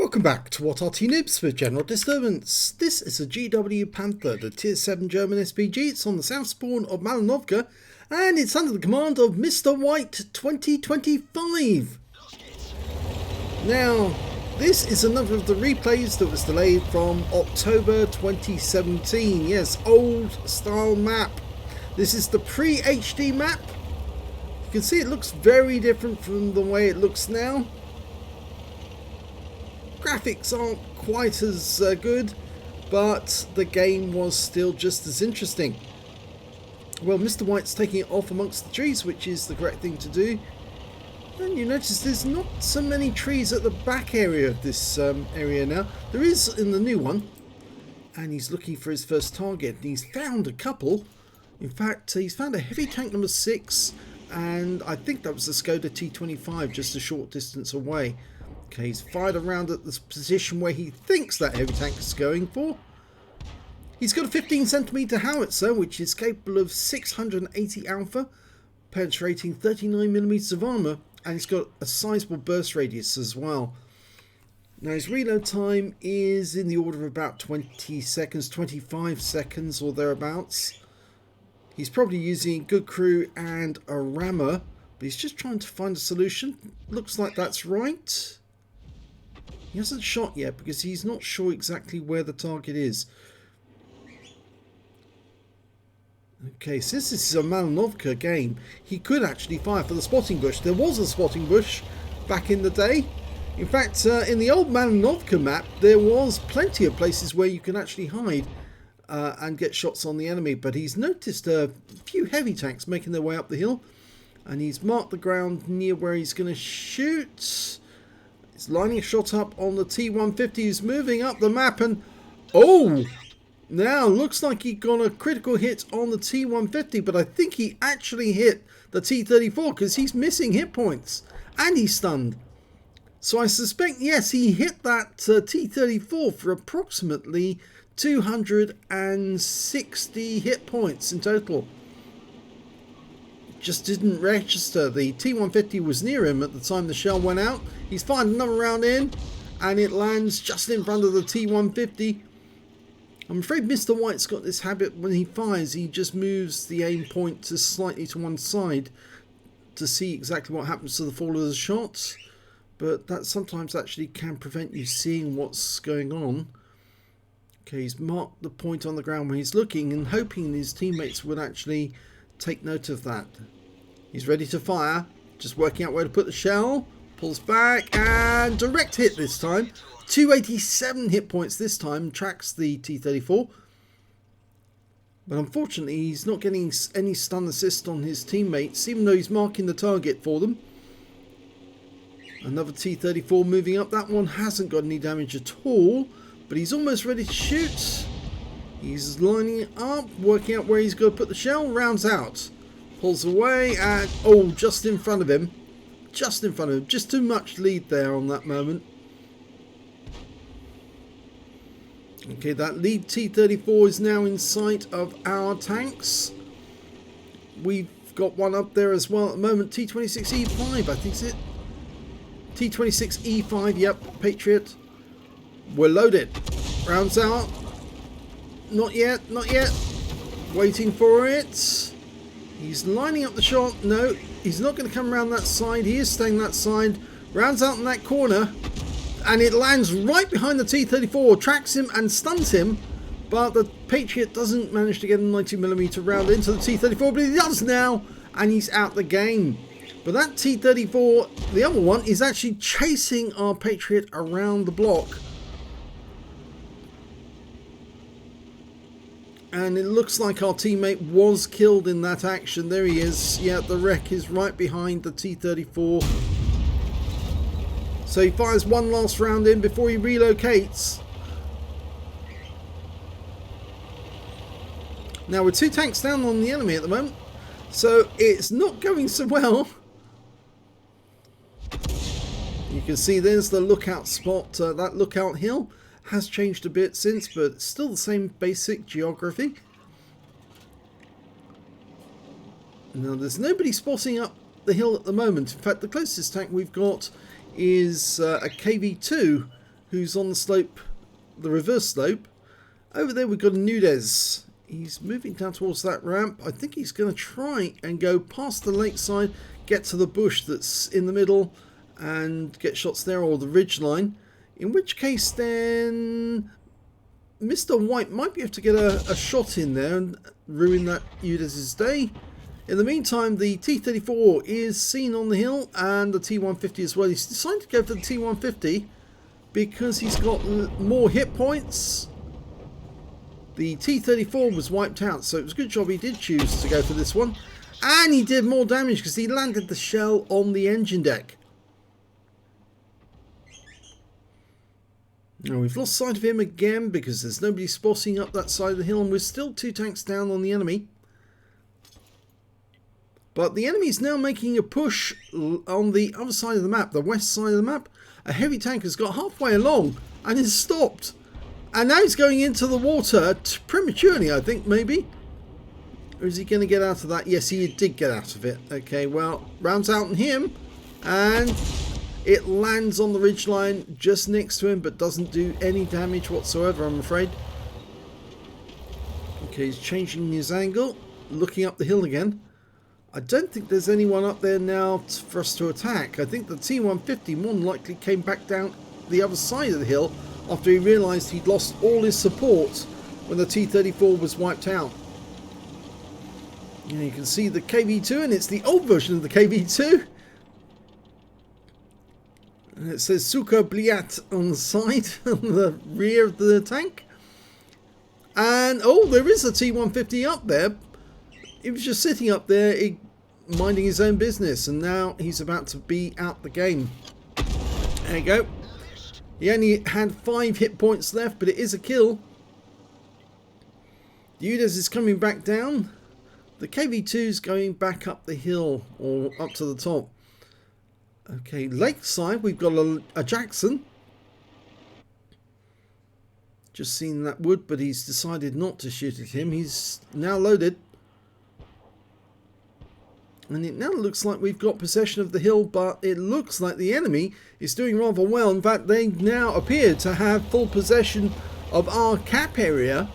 Welcome back to what Arty Noobs for General Disturbance. This is a GW Panther, the Tier 7 German SPG. It's on the south spawn of Malinovka, and it's under the command of Mr. White 2025. Now, this is another of the replays that was delayed from October 2017. Yes, old style map. This is the pre-HD map. You can see it looks very different from the way it looks now. Graphics aren't quite as good, but the game was still just as interesting. Well, Mr. White's taking it off amongst the trees, which is the correct thing to do. And you notice there's not so many trees at the back area of this area now. There is in the new one. And he's looking for his first target. And he's found a couple. In fact, he's found a heavy tank number 6. And I think that was the Skoda T25 just a short distance away. Okay, he's fired around at the position where he thinks that heavy tank is going for. He's got a 15cm howitzer, which is capable of 680 alpha, penetrating 39mm of armour, and he's got a sizable burst radius as well. Now his reload time is in the order of about 20 seconds, 25 seconds or thereabouts. He's probably using good crew and a rammer, but he's just trying to find a solution. Looks like that's right. He hasn't shot yet because he's not sure exactly where the target is. Okay, since this is a Malinovka game, he could actually fire for the spotting bush. There was a spotting bush back in the day. In fact, in the old Malinovka map, there was plenty of places where you can actually hide and get shots on the enemy. But he's noticed a few heavy tanks making their way up the hill. And he's marked the ground near where he's going to shoot. He's lining a shot up on the T150. He's moving up the map and... oh! Now, looks like he got a critical hit on the T150, but I think he actually hit the T34 because he's missing hit points. And he's stunned. So I suspect, yes, he hit that T34 for approximately 260 hit points in total. Just didn't register. The T150 was near him at the time the shell went out. He's fired another round in, and it lands just in front of the T150. I'm afraid Mr. White's got this habit when he fires, he just moves the aim point to slightly to one side to see exactly what happens to the fall of the shot. But that sometimes actually can prevent you seeing what's going on. Okay, he's marked the point on the ground where he's looking and hoping his teammates would actually take note of that. He's ready to fire, just working out where to put the shell. Pulls back and direct hit this time. 287 hit points this time, tracks the T34. But unfortunately he's not getting any stun assist on his teammates, even though he's marking the target for them. Another T34 moving up. That one hasn't got any damage at all, but he's almost ready to shoot. He's lining it up, working out where he's going to put the shell, rounds out. Pulls away and, oh, just in front of him. Just in front of him. Just too much lead there on that moment. Okay, that lead T34 is now in sight of our tanks. We've got one up there as well at the moment. T26E5, I think is it. T26E5, yep, Patriot. We're loaded. Rounds out. Not yet, not yet. Waiting for it. He's lining up the shot. No, he's not going to come around that side. He is staying that side. Rounds out in that corner. And it lands right behind the T34. Tracks him and stuns him. But the Patriot doesn't manage to get a 90mm round into the T34. But he does now. And he's out the game. But that T34, the other one, is actually chasing our Patriot around the block. And it looks like our teammate was killed in that action. There he is. Yeah, the wreck is right behind the T34. So he fires one last round in before he relocates. Now we're 2 tanks down on the enemy at the moment. So it's not going so well. You can see there's the lookout spot. That lookout hill has changed a bit since, but it's still the same basic geography. Now there's nobody spotting up the hill at the moment. In fact, the closest tank we've got is a KV2 who's on the slope, the reverse slope. Over there we've got a Noobs. He's moving down towards that ramp. I think he's going to try and go past the lakeside, get to the bush that's in the middle and get shots there, or the ridge line. In which case then Mr. White might be able to get a shot in there and ruin that Noobs' day. In the meantime, the T-34 is seen on the hill and the T-150 as well. He's decided to go for the T-150 because he's got more hit points. The T-34 was wiped out, so it was a good job he did choose to go for this one. And he did more damage because he landed the shell on the engine deck. Now we've lost sight of him again because there's nobody spotting up that side of the hill, and we're still 2 tanks down on the enemy. But the enemy is now making a push on the other side of the map, the west side of the map. A heavy tank has got halfway along and is stopped. And now he's going into the water prematurely, I think, maybe. Or is he going to get out of that? Yes, he did get out of it. Okay, well, rounds out on him. And it lands on the ridgeline just next to him, but doesn't do any damage whatsoever, I'm afraid. Okay, he's changing his angle, looking up the hill again. I don't think there's anyone up there now for us to attack. I think the T-150 more than likely came back down the other side of the hill after he realised he'd lost all his support when the T-34 was wiped out. And you can see the KV-2, and it's the old version of the KV-2. And it says Suka Bliat on the side, on the rear of the tank. And, oh, there is a T-150 up there. He was just sitting up there, minding his own business, and now he's about to be out the game. There you go. He only had 5 hit points left, but it is a kill. The Noobs is coming back down. The KV-2 is going back up the hill, or up to the top. Okay, lakeside, we've got a Jackson. Just seen that wood, but he's decided not to shoot at him. He's now loaded. And it now looks like we've got possession of the hill, but it looks like the enemy is doing rather well. In fact, they now appear to have full possession of our cap area.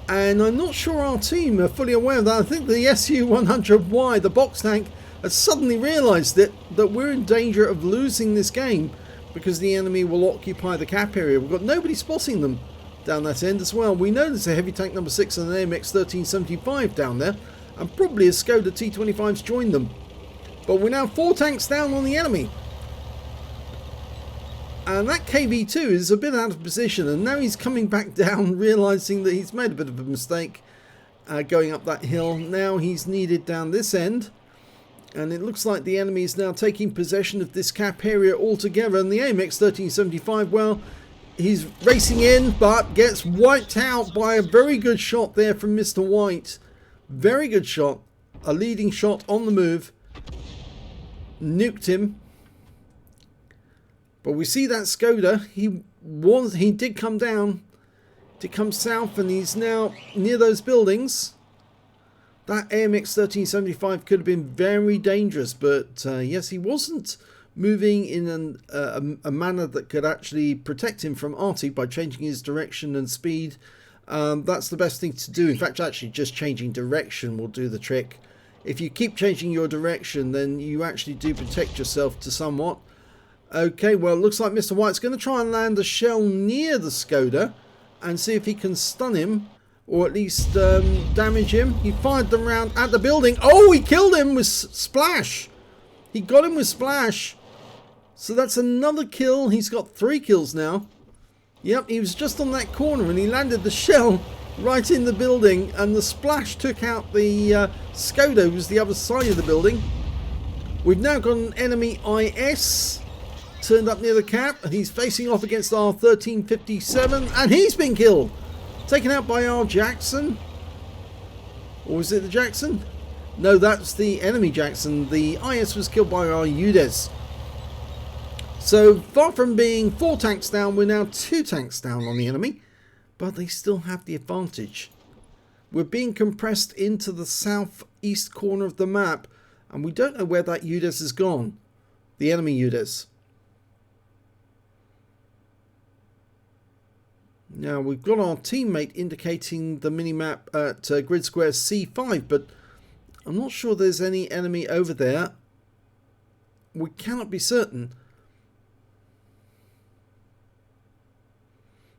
And I'm not sure our team are fully aware of that. I think the SU-100Y, the box tank, has suddenly realised that we're in danger of losing this game because the enemy will occupy the cap area. We've got nobody spotting them down that end as well. We know there's a heavy tank number 6 and an AMX 1375 down there. And probably a Skoda T-25's joined them. But we're now 4 tanks down on the enemy. And that KV-2 is a bit out of position. And now he's coming back down, realising that he's made a bit of a mistake going up that hill. Now he's needed down this end. And it looks like the enemy is now taking possession of this cap area altogether. And the AMX 1375, well, he's racing in, but gets wiped out by a very good shot there from Mr. White. Very good shot, a leading shot on the move, nuked him. But we see that Skoda, he did come down, did come south, and he's now near those buildings. That AMX 1375 could have been very dangerous, but yes, he wasn't moving in a manner that could actually protect him from Arty by changing his direction and speed. That's the best thing to do. In fact, actually just changing direction will do the trick. If you keep changing your direction, then you actually do protect yourself to somewhat. Okay, well, it looks like Mr. White's going to try and land a shell near the Skoda and see if he can stun him, or at least damage him. He fired the round at the building. Oh, he killed him with Splash. He got him with Splash. So that's another kill. He's got 3 kills now. Yep, he was just on that corner and he landed the shell right in the building, and the Splash took out the Skoda, who was the other side of the building. We've now got an enemy IS turned up near the cap, and he's facing off against our 1357, and he's been killed. Taken out by our Jackson. Or was it the Jackson? No, that's the enemy Jackson. The IS was killed by our Noobs. So far from being 4 tanks down, we're now 2 tanks down on the enemy, but they still have the advantage. We're being compressed into the southeast corner of the map, and we don't know where that Noobs has gone. The enemy Noobs. Now we've got our teammate indicating the minimap at grid square C5, but I'm not sure there's any enemy over there. We cannot be certain.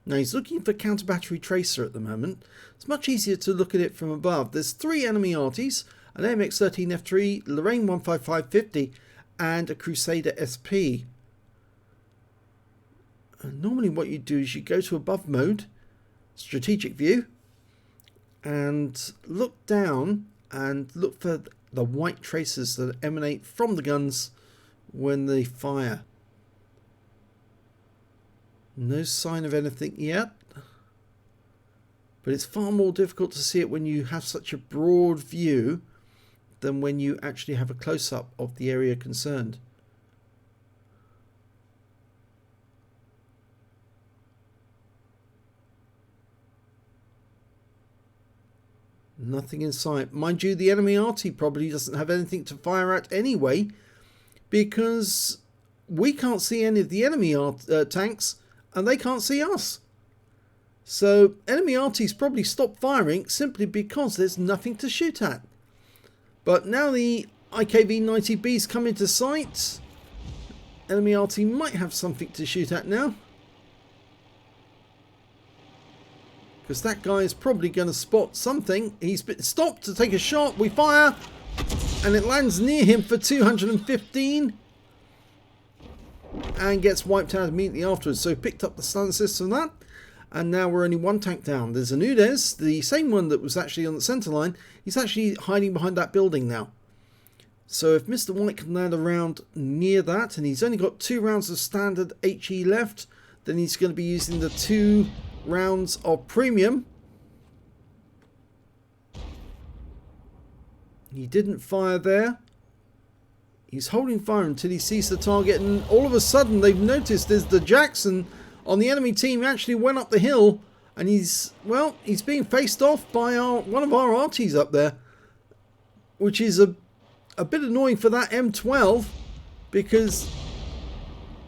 Now he's looking for counter battery tracer at the moment. It's much easier to look at it from above. There's 3 enemy Artys, an AMX13F3, Lorraine 15550 and a Crusader SP. And normally what you do is you go to above mode, strategic view, and look down and look for the white tracers that emanate from the guns when they fire. No sign of anything yet, but it's far more difficult to see it when you have such a broad view than when you actually have a close-up of the area concerned. Nothing in sight. Mind you, the enemy Arty probably doesn't have anything to fire at anyway, because we can't see any of the enemy tanks and they can't see us. So enemy Arty's probably stopped firing simply because there's nothing to shoot at. But now the IKV-90B's come into sight. Enemy Arty might have something to shoot at now, because that guy is probably going to spot something. He's stopped to take a shot. We fire, and it lands near him for 215, and gets wiped out immediately afterwards. So picked up the stun assist from that, and now we're only 1 tank down. There's a Nudes, the same one that was actually on the center line. He's actually hiding behind that building now. So if Mr. White can land around near that, and he's only got 2 rounds of standard HE left, then he's going to be using the 2 rounds of premium. He didn't fire there. He's holding fire until he sees the target, and all of a sudden they've noticed there's the Jackson on the enemy team. Actually went up the hill, and he's being faced off by one of our Artys up there, which is a bit annoying for that M12, because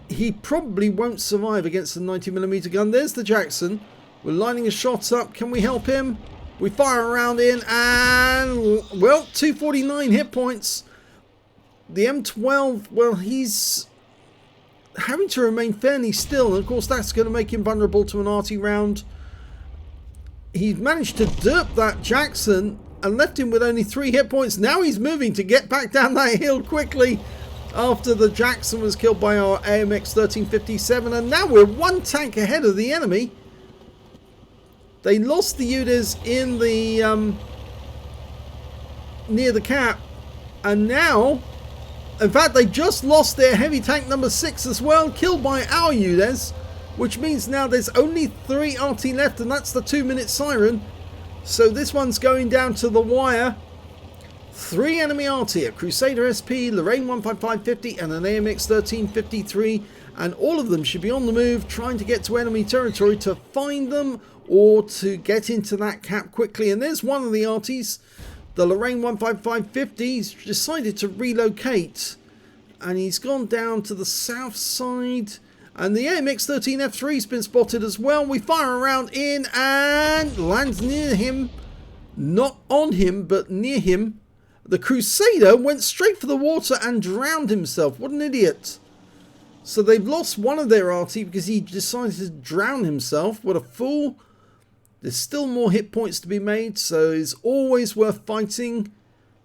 he probably won't survive against the 90mm gun. There's the Jackson. We're lining a shot up. Can we help him? We fire a round in, and well, 249 hit points. The M12, well, he's having to remain fairly still, and of course that's going to make him vulnerable to an Arty round. He's managed to derp that Jackson and left him with only 3 hit points. Now he's moving to get back down that hill quickly after the Jackson was killed by our AMX 1357, and now we're 1 tank ahead of the enemy. They lost the Udes in the near the cap, and now, in fact, they just lost their heavy tank number 6 as well, killed by our Udes, which means now there's only 3 Arty left, and that's the 2-minute siren. So this one's going down to the wire. 3 enemy Arty, a Crusader SP, Lorraine 15550 and an AMX 1353, and all of them should be on the move trying to get to enemy territory to find them or to get into that cap quickly. And there's one of the Artys, the Lorraine 15550. He's decided to relocate, and he's gone down to the south side, and the AMX 13F3's been spotted as well. We fire a round in and lands near him, not on him but near him. The Crusader went straight for the water and drowned himself. What an idiot. So they've lost one of their Arty because he decided to drown himself. What a fool. There's still more hit points to be made, so it's always worth fighting.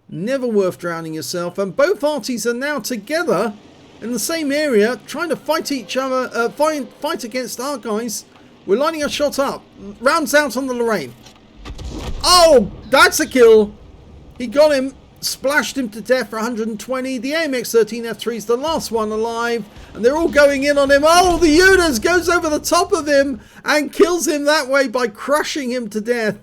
Never worth drowning yourself. And both Artys are now together in the same area, trying to fight each other, fight against our guys. We're lining a shot up. Rounds out on the Lorraine. Oh, that's a kill. He got him. Splashed him to death for 120. The AMX 13F3 is the last one alive, and they're all going in on him. Oh, the Udes goes over the top of him and kills him that way by crushing him to death.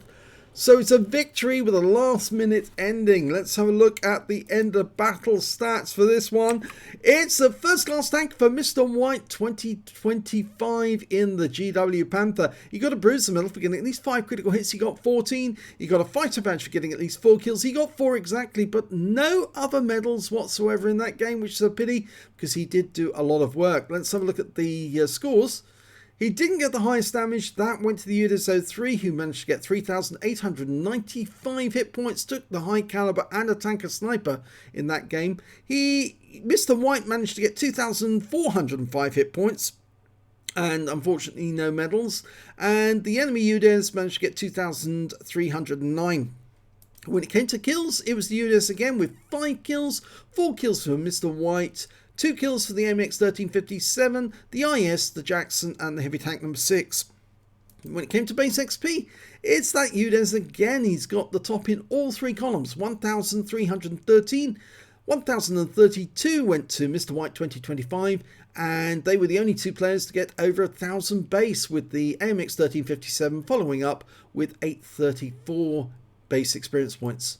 So it's a victory with a last-minute ending. Let's have a look at the end of battle stats for this one. It's a first-class tank for Mr. White 2025 in the GW Panther. He got a bruiser medal for getting at least 5 critical hits. He got 14. He got a fighter badge for getting at least 4 kills. He got 4 exactly, but no other medals whatsoever in that game, which is a pity because he did do a lot of work. Let's have a look at the scores. He didn't get the highest damage. That went to the UDS-03, who managed to get 3,895 hit points, took the high caliber and a tanker sniper in that game. Mr. White managed to get 2,405 hit points, and unfortunately no medals. And the enemy UDS managed to get 2,309. When it came to kills, it was the UDS again with 5 kills, 4 kills for Mr. White, 2 kills for the AMX 1357, the IS, the Jackson, and the Heavy Tank number 6. When it came to base XP, it's that UDES again. He's got the top in all 3 columns, 1,313, 1,032 went to Mr. White 2025, and they were the only 2 players to get over 1,000 base, with the AMX 1357 following up with 834 base experience points.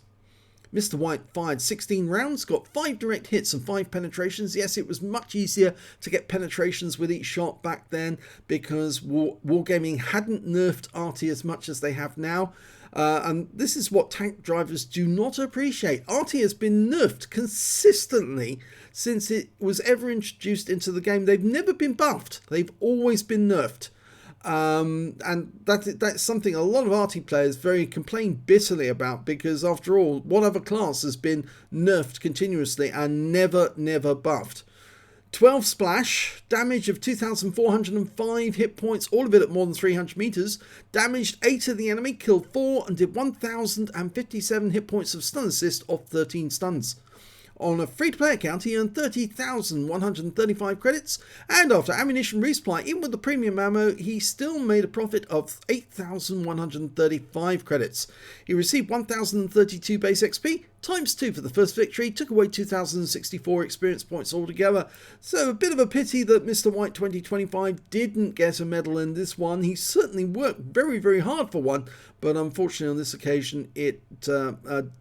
Mr. White fired 16 rounds, got 5 direct hits and 5 penetrations. Yes, it was much easier to get penetrations with each shot back then because Wargaming hadn't nerfed Arty as much as they have now. And this is what tank drivers do not appreciate. Arty has been nerfed consistently since it was ever introduced into the game. They've never been buffed. They've always been nerfed. And that's something a lot of Arty players complain bitterly about, because after all, what other class has been nerfed continuously and never buffed? 12 splash, damage of 2,405 hit points, all of it at more than 300 meters, damaged 8 of the enemy, killed 4, and did 1,057 hit points of stun assist off 13 stuns. On a free-to-play account, he earned 30,135 credits, and after ammunition resupply, even with the premium ammo, he still made a profit of 8,135 credits. He received 1,032 base XP, times 2 for the first victory, took away 2,064 experience points altogether. So a bit of a pity that Mr. White 2025 didn't get a medal in this one. He certainly worked very hard for one, but unfortunately on this occasion it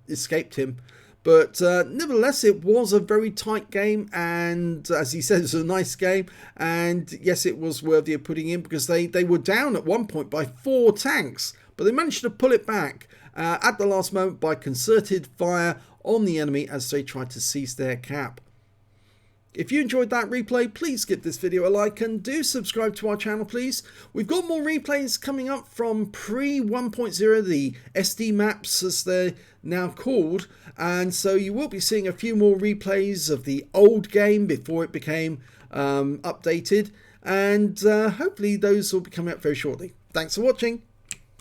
escaped him. But nevertheless, it was a very tight game, and as he said, it was a nice game. And yes, it was worthy of putting in, because they were down at one point by 4 tanks, but they managed to pull it back at the last moment by concerted fire on the enemy as they tried to seize their cap. If you enjoyed that replay, please give this video a like and do subscribe to our channel, please. We've got more replays coming up from pre 1.0, the SD maps as they're now called. And so you will be seeing a few more replays of the old game before it became updated. And hopefully those will be coming up very shortly. Thanks for watching.